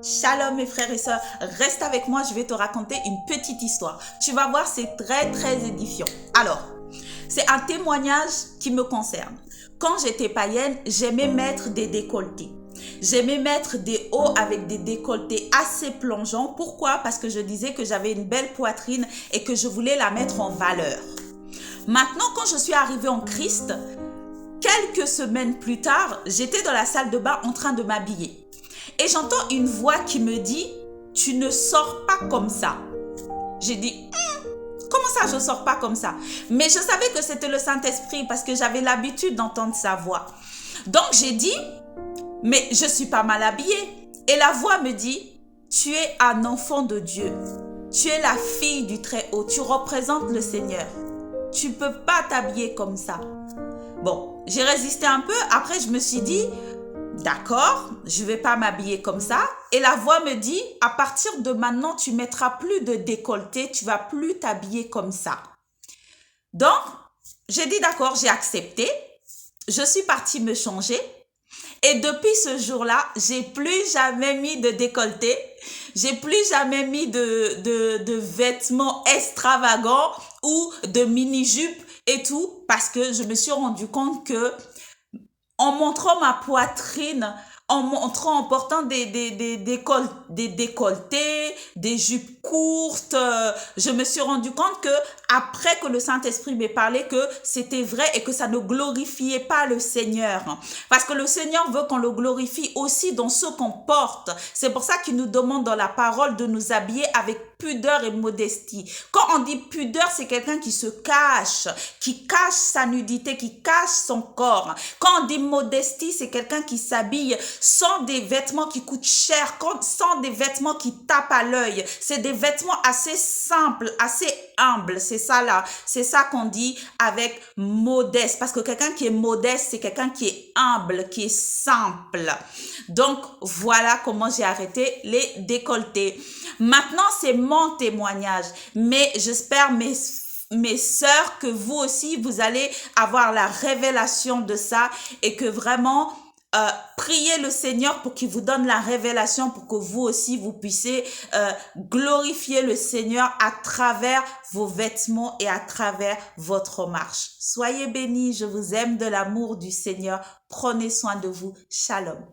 Shalom mes frères et sœurs, reste avec moi, je vais te raconter une petite histoire. Tu vas voir, c'est très édifiant. Alors, c'est un témoignage qui me concerne. Quand j'étais païenne, j'aimais mettre des décolletés. J'aimais mettre des hauts avec des décolletés assez plongeants. Pourquoi? Parce que je disais que j'avais une belle poitrine et que je voulais la mettre en valeur. Maintenant, quand je suis arrivée en Christ, quelques semaines plus tard, j'étais dans la salle de bain en train de m'habiller. Et j'entends une voix qui me dit, tu ne sors pas comme ça. J'ai dit, comment ça je sors pas comme ça? Mais je savais que c'était le Saint-Esprit parce que j'avais l'habitude d'entendre sa voix. Donc j'ai dit, mais je suis pas mal habillée. Et la voix me dit, tu es un enfant de Dieu. Tu es la fille du Très-Haut. Tu représentes le Seigneur. Tu peux pas t'habiller comme ça. Bon, j'ai résisté un peu. Après, je me suis dit, d'accord, je vais pas m'habiller comme ça. Et la voix me dit, à partir de maintenant, tu mettras plus de décolleté, tu vas plus t'habiller comme ça. Donc, j'ai dit d'accord, j'ai accepté. Je suis partie me changer. Et depuis ce jour-là, j'ai plus jamais mis de décolleté. J'ai plus jamais mis de vêtements extravagants ou de mini-jupes et tout, parce que je me suis rendu compte que en montrant ma poitrine, en portant des décolletés, des jupes courtes, je me suis rendu compte que après que le Saint-Esprit m'ait parlé que c'était vrai et que ça ne glorifiait pas le Seigneur. Parce que le Seigneur veut qu'on le glorifie aussi dans ce qu'on porte. C'est pour ça qu'il nous demande dans la parole de nous habiller avec pudeur et modestie. Quand on dit pudeur, c'est quelqu'un qui se cache, qui cache sa nudité, qui cache son corps. Quand on dit modestie, c'est quelqu'un qui s'habille sans des vêtements qui coûtent cher, sans des vêtements qui tapent à l'œil. C'est des vêtements assez simples, assez humbles. C'est ça là, c'est ça qu'on dit avec modeste. Parce que quelqu'un qui est modeste, c'est quelqu'un qui est humble, qui est simple. Donc, voilà comment j'ai arrêté les décolletés. Maintenant, c'est mon témoignage. Mais j'espère mes sœurs, que vous aussi, vous allez avoir la révélation de ça et que vraiment, priez le Seigneur pour qu'il vous donne la révélation pour que vous aussi, vous puissiez glorifier le Seigneur à travers vos vêtements et à travers votre marche. Soyez bénis, je vous aime de l'amour du Seigneur. Prenez soin de vous. Shalom.